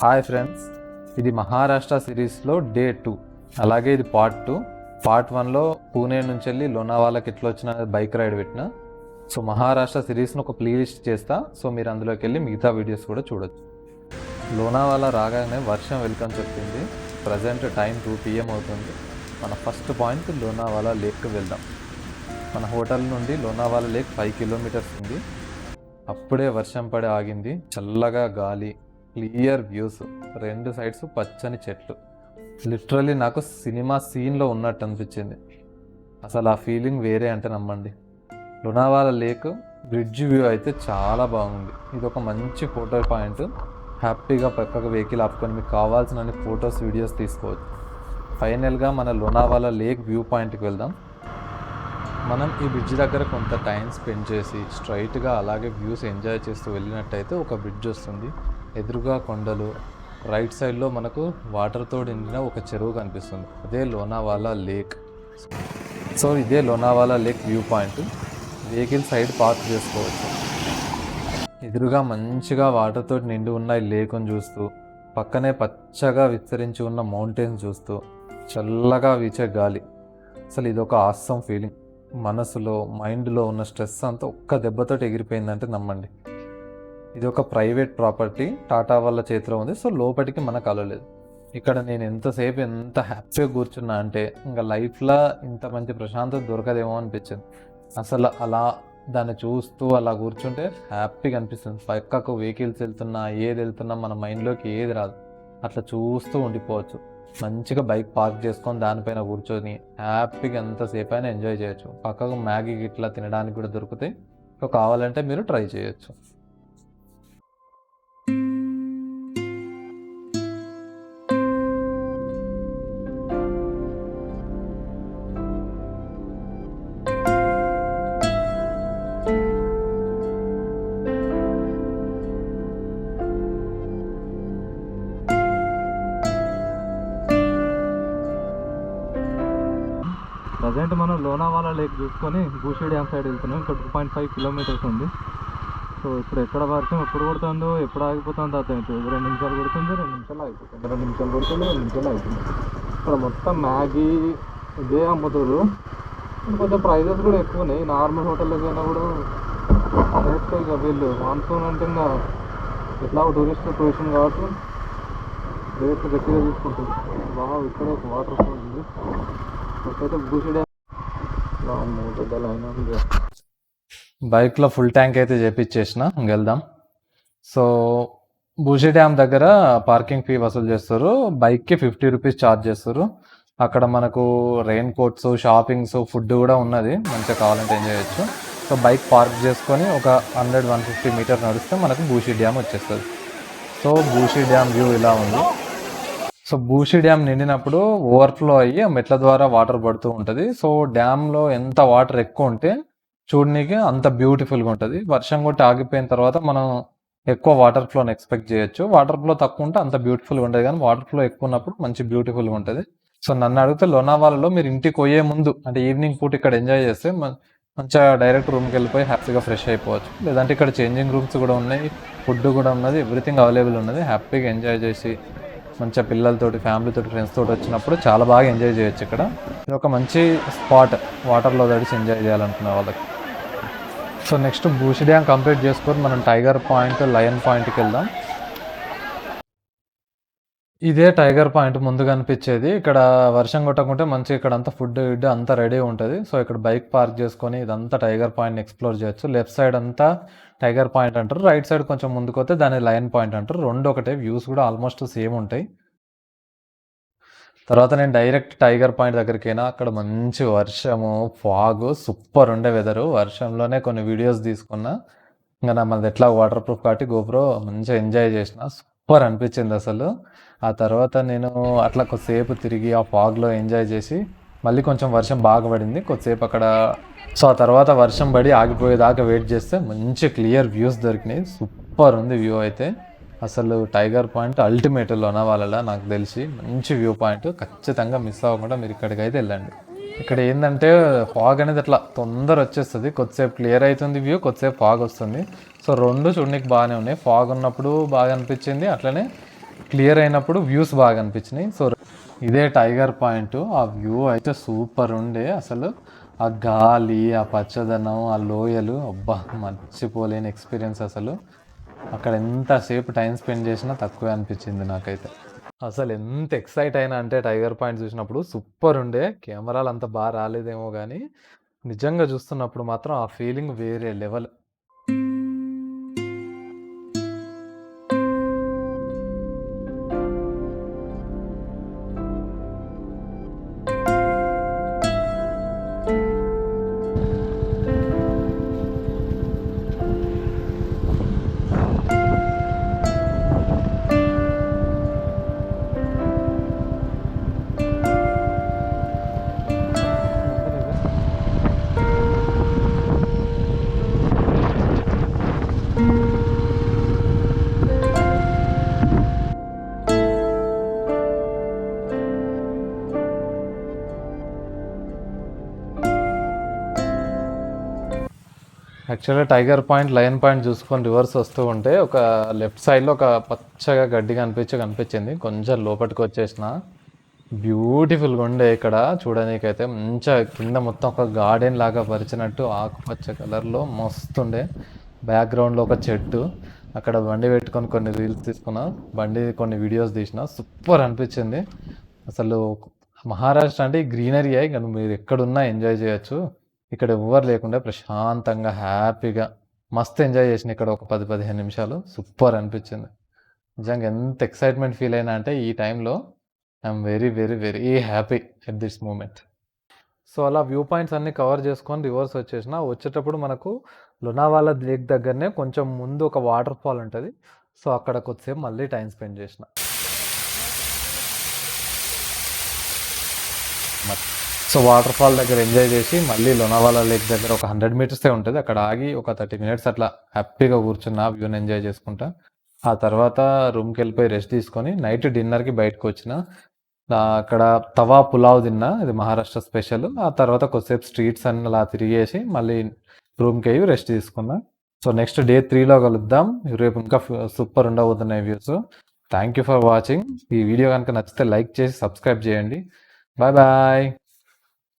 Hi friends, ఇది మహారాష్ట్ర సిరీస్లో day 2. అలాగే ఇది పార్ట్ 2. పార్ట్ 1లో పూణే నుంచి వెళ్ళి లోనావాలాకి ఎట్లా వచ్చిన బైక్ రైడ్ పెట్టిన. సో మహారాష్ట్ర సిరీస్ను ఒక ప్లేలిస్ట్ చేస్తా. సో మీరు అందులోకి వెళ్ళి మిగతా వీడియోస్ కూడా చూడొచ్చు. లోనావాలా రాగానే వర్షం వెల్కమ్ చెప్పింది. ప్రజెంట్ టైం 2 PM అవుతుంది. మన ఫస్ట్ పాయింట్ లోనావాలా లేక్కి వెళ్దాం. మన హోటల్ నుండి లోనావాలా లేక్ 5 kilometers ఉంది. అప్పుడే వర్షం పడి ఆగింది. చల్లగా గాలి, క్లియర్ వ్యూస్, రెండు సైడ్స్ పచ్చని చెట్లు. లిటరలీ నాకు సినిమా సీన్లో ఉన్నట్టు అనిపించింది. అసలు ఆ ఫీలింగ్ వేరే అంటే నమ్మండి. లోనావాలా లేక్ బ్రిడ్జ్ వ్యూ అయితే చాలా బాగుంది. ఇది ఒక మంచి ఫోటో పాయింట్. హ్యాపీగా పక్కకు వెహికల్ ఆపుకొని మీకు కావాల్సిన ఫొటోస్, వీడియోస్ తీసుకోవచ్చు. ఫైనల్గా మన లోనావాలా లేక్ వ్యూ పాయింట్కి వెళ్దాం. మనం ఈ బ్రిడ్జ్ దగ్గర కొంత టైం స్పెండ్ చేసి స్ట్రైట్గా అలాగే వ్యూస్ ఎంజాయ్ చేస్తూ వెళ్ళినట్టయితే ఒక బ్రిడ్జ్ వస్తుంది. ఎదురుగా కొండలు, రైట్ సైడ్లో మనకు వాటర్తో నిండిన ఒక చెరువు కనిపిస్తుంది. అదే లోనావాలా లేక్. సో ఇదే Lonavala lake view point. Vehicle side park చేసుకోవచ్చు. ఎదురుగా మంచిగా వాటర్తో నిండి ఉన్న ఈ లేకును చూస్తూ, పక్కనే పచ్చగా విస్తరించి ఉన్న మౌంటైన్స్ చూస్తూ, చల్లగా వీచే గాలి. అసలు ఇదొక ఆసమ్ ఫీలింగ్. మనసులో, మైండ్లో ఉన్న స్ట్రెస్ అంతా ఒక్క దెబ్బతో ఎగిరిపోయిందంటే నమ్మండి. ఇది ఒక ప్రైవేట్ ప్రాపర్టీ, టాటా వాళ్ళ చేతిలో ఉంది. సో లోపలికి మనకు అలలేదు. ఇక్కడ నేను ఎంతసేపు ఎంత హ్యాపీగా కూర్చున్నా అంటే ఇంకా లైఫ్లో ఇంత మంచి ప్రశాంతత దొరకదేమో అనిపించింది. అసలు అలా దాన్ని చూస్తూ అలా కూర్చుంటే హ్యాపీగా అనిపిస్తుంది. పక్కకు వెహికల్స్ వెళ్తున్నా, ఏది వెళ్తున్నా మన మైండ్లోకి ఏది రాదు. అట్లా చూస్తూ ఉండిపోవచ్చు. మంచిగా బైక్ పార్క్ చేసుకొని దానిపైన కూర్చొని హ్యాపీగా ఎంతసేపు అయినా ఎంజాయ్ చేయొచ్చు. పక్కకు మ్యాగీ ఇట్లా తినడానికి కూడా దొరుకుతాయి. సో కావాలంటే మీరు ట్రై చేయొచ్చు. ప్రజెంట్ మనం లోనావాలా లేక్ చూసుకొని బూషి డ్యామ్ సైడ్ వెళ్తున్నాం. ఇక్కడ 2.5 kilometers ఉంది. సో ఇప్పుడు ఎక్కడ వర్షం ఎప్పుడు కొడుతుందో, ఎప్పుడు ఆగిపోతుందో అర్థమవుతుంది. 2 నిమిషాలు కొడుతుంది, 2 నిమిషాలు ఆగిపోతుంది, 2 నిమిషాలు కొడుతుంది, 2 నిమిషాలు ఆగిపోతుంది. ఇక్కడ మొత్తం మ్యాగీ ఇదే అమ్ముతారు. కొంచెం ప్రైజెస్ కూడా ఎక్కువ ఉన్నాయి. నార్మల్ హోటల్లోకి అయినా కూడా రేట్స్ ఇక వీళ్ళు మాన్సూన్ అంటే ఇంకా ఎట్లా టూరిస్ట్ కాబట్టి రేట్స్ గట్టిగా తీసుకుంటుంది. బాగా ఇక్కడ ఒక వాటర్ ఫాల్ ఉంది. బైక్లో ఫుల్ ట్యాంక్ అయితే చేపించేసిన, వెళ్దాం. సో బూషి డ్యామ్ దగ్గర పార్కింగ్ ఫీ వసూలు చేస్తారు. బైక్కి 50 rupees ఛార్జ్ చేస్తారు. అక్కడ మనకు రెయిన్ కోట్స్, షాపింగ్స్, ఫుడ్ కూడా ఉన్నది. మంచిగా కావాలంటే ఎంజాయ్ చేయొచ్చు. సో బైక్ పార్క్ చేసుకొని ఒక 100-150 meters నడిస్తే మనకు బూషి డ్యామ్ వచ్చేస్తుంది. సో బూషి డ్యామ్ వ్యూ ఇలా ఉంది. సో బూషి డ్యామ్ నిండినప్పుడు ఓవర్ఫ్లో అయ్యి మెట్ల ద్వారా వాటర్ పడుతూ ఉంటుంది. సో డ్యామ్లో ఎంత వాటర్ ఎక్కువ ఉంటే చూడడానికి అంత బ్యూటిఫుల్గా ఉంటుంది. వర్షం కొట్టి ఆగిపోయిన తర్వాత మనం ఎక్కువ వాటర్ ఫ్లోని ఎక్స్పెక్ట్ చేయొచ్చు. వాటర్ ఫ్లో తక్కువ ఉంటే అంత బ్యూటిఫుల్గా ఉంటుంది, కానీ వాటర్ ఫ్లో ఎక్కువ ఉన్నప్పుడు మంచి బ్యూటిఫుల్గా ఉంటుంది. సో నన్ను అడిగితే లోనావాలాలో మీరు ఇంటికి పోయే ముందు అంటే ఈవినింగ్ పూట ఇక్కడ ఎంజాయ్ చేస్తే మంచిగా డైరెక్ట్ రూమ్కి వెళ్ళిపోయి హ్యాపీగా ఫ్రెష్ అయిపోవచ్చు. లేదంటే ఇక్కడ చేంజింగ్ రూమ్స్ కూడా ఉన్నాయి, ఫుడ్ కూడా ఉన్నది, ఎవ్రీథింగ్ అవైలబుల్ ఉన్నది. హ్యాపీగా ఎంజాయ్ చేసి మంచిగా పిల్లలతోటి, ఫ్యామిలీతోటి, ఫ్రెండ్స్ తోటి వచ్చినప్పుడు చాలా బాగా ఎంజాయ్ చేయొచ్చు. ఇక్కడ ఇది ఒక మంచి స్పాట్, వాటర్లో తడిచి ఎంజాయ్ చేయాలనుకునే వాళ్ళకి. So next Bhushi dam complete చేసుకొని మనం టైగర్ పాయింట్, లయన్ పాయింట్కి వెళ్దాం. ఇదే టైగర్ పాయింట్ ముందు కనిపించేది. ఇక్కడ వర్షం కొట్టకుంటే మంచిగా ఇక్కడ అంతా ఫుడ్ అంతా రెడీ ఉంటుంది. సో ఇక్కడ బైక్ పార్క్ చేసుకొని ఇదంతా టైగర్ పాయింట్ ఎక్స్ప్లోర్ చేయొచ్చు. లెఫ్ట్ సైడ్ అంతా టైగర్ పాయింట్ అంటారు, రైట్ సైడ్ కొంచెం ముందుకు వస్తే దాన్ని లయన్ పాయింట్ అంటారు. రెండు ఒకటే, వ్యూస్ కూడా ఆల్మోస్ట్ సేమ్ ఉంటాయి. తర్వాత నేను డైరెక్ట్ టైగర్ పాయింట్ దగ్గరికైనా అక్కడ మంచి వర్షము, ఫాగ్, సూపర్ ఉండే వెదరు. వర్షంలోనే కొన్ని వీడియోస్ తీసుకున్నా. ఇంకా నా మనది ఎట్లా వాటర్ ప్రూఫ్ కాబట్టి గోప్రో మంచిగా ఎంజాయ్ చేసిన. సూపర్ అనిపించింది అసలు. ఆ తర్వాత నేను అట్లా కొద్దిసేపు తిరిగి ఆ ఫాగ్లో ఎంజాయ్ చేసి మళ్ళీ కొంచెం వర్షం బాగా పడింది కొద్దిసేపు అక్కడ. సో ఆ తర్వాత వర్షం పడి ఆగిపోయేదాకా వెయిట్ చేస్తే మంచి క్లియర్ వ్యూస్ దొరికినాయి. సూపర్ ఉంది వ్యూ అయితే. అసలు టైగర్ పాయింట్ అల్టిమేట్ లోనావాలాలో నాకు తెలిసి మంచి వ్యూ పాయింట్. ఖచ్చితంగా మిస్ అవ్వకుండా మీరు ఇక్కడికైతే వెళ్ళండి. ఇక్కడ ఏంటంటే ఫాగ్ అనేది అట్లా తొందర వచ్చేస్తుంది. కొద్దిసేపు క్లియర్ అవుతుంది వ్యూ, కొద్దిసేపు ఫాగ్ వస్తుంది. సో రెండు చూడడానికి బాగానే ఉన్నాయి. ఫాగ్ ఉన్నప్పుడు బాగా అనిపించింది, అట్లనే క్లియర్ అయినప్పుడు వ్యూస్ బాగా అనిపించినాయి. సో ఇదే టైగర్ పాయింట్. ఆ వ్యూ అయితే సూపర్ ఉండే అసలు. ఆ గాలి, ఆ పచ్చదనం, ఆ లోయలు, అబ్బా మర్చిపోలేని ఎక్స్పీరియన్స్ అసలు. అక్కడ ఎంతసేపు టైం స్పెండ్ చేసినా తక్కువే అనిపించింది నాకైతే. అసలు ఎంత ఎక్సైట్ అయినా అంటే టైగర్ పాయింట్ చూసినప్పుడు సూపర్ ఉండే. కెమెరాలు అంత బాగా రాలేదేమో కానీ నిజంగా చూస్తున్నప్పుడు మాత్రం ఆ ఫీలింగ్ వేరే లెవెల్. యాక్చువల్గా టైగర్ పాయింట్, లయన్ పాయింట్ చూసుకొని రివర్స్ వస్తూ ఉంటే ఒక లెఫ్ట్ సైడ్లో ఒక పచ్చగా గడ్డి కనిపించింది. కొంచెం లోపలికి వచ్చేసిన బ్యూటిఫుల్గా ఉండే ఇక్కడ చూడనీకైతే. మంచిగా కింద మొత్తం ఒక గార్డెన్ లాగా పరిచినట్టు ఆకుపచ్చ కలర్లో మస్తుండే. బ్యాక్గ్రౌండ్లో ఒక చెట్టు. అక్కడ బండి పెట్టుకొని కొన్ని రీల్స్ తీసుకున్నా, కొన్ని వీడియోస్ తీసిన. సూపర్ అనిపించింది అసలు. మహారాష్ట్ర అంటే గ్రీనరీ ఇక మీరు ఎక్కడున్నా ఎంజాయ్ చేయొచ్చు. ఇక్కడ ఎవ్వరు లేకుండా ప్రశాంతంగా హ్యాపీగా మస్తు ఎంజాయ్ చేసిన ఇక్కడ ఒక 10-15 నిమిషాలు. సూపర్ అనిపించింది నిజంగా. ఎంత ఎక్సైట్మెంట్ ఫీల్ అయినా అంటే ఈ టైంలో I'm very very very happy at this moment. So అలా వ్యూ పాయింట్స్ అన్నీ కవర్ చేసుకొని రివర్స్ వచ్చేటప్పుడు మనకు లోనావాలా లేక్ దగ్గరనే కొంచెం ముందు ఒక వాటర్ ఫాల్ ఉంటుంది. సో అక్కడ కొద్దిసేపు మళ్ళీ టైం స్పెండ్ చేసిన. సో వాటర్ ఫాల్ దగ్గర ఎంజాయ్ చేసి మళ్ళీ లోనావాలా లేక్ దగ్గర ఒక 100 మీటర్సే ఉంటుంది. అక్కడ ఆగి ఒక 30 మినిట్స్ అట్లా హ్యాపీగా కూర్చున్నా, వ్యూని ఎంజాయ్ చేసుకుంటా. ఆ తర్వాత రూమ్కి వెళ్ళిపోయి రెస్ట్ తీసుకొని నైట్ డిన్నర్కి బయటకు వచ్చిన. అక్కడ తవా పులావ్ తిన్నా, ఇది మహారాష్ట్ర స్పెషల్. ఆ తర్వాత కొద్దిసేపు స్ట్రీట్స్ అన్ని అలా తిరిగేసి మళ్ళీ రూమ్కి అయ్యి రెస్ట్ తీసుకున్నా. సో నెక్స్ట్ డే 3లో కలుద్దాం. రేపు ఇంకా సూపర్ ఉండబోతున్నాయి views. Thank you for watching. ఈ వీడియో కనుక నచ్చితే లైక్ చేసి సబ్స్క్రైబ్ చేయండి. Bye bye.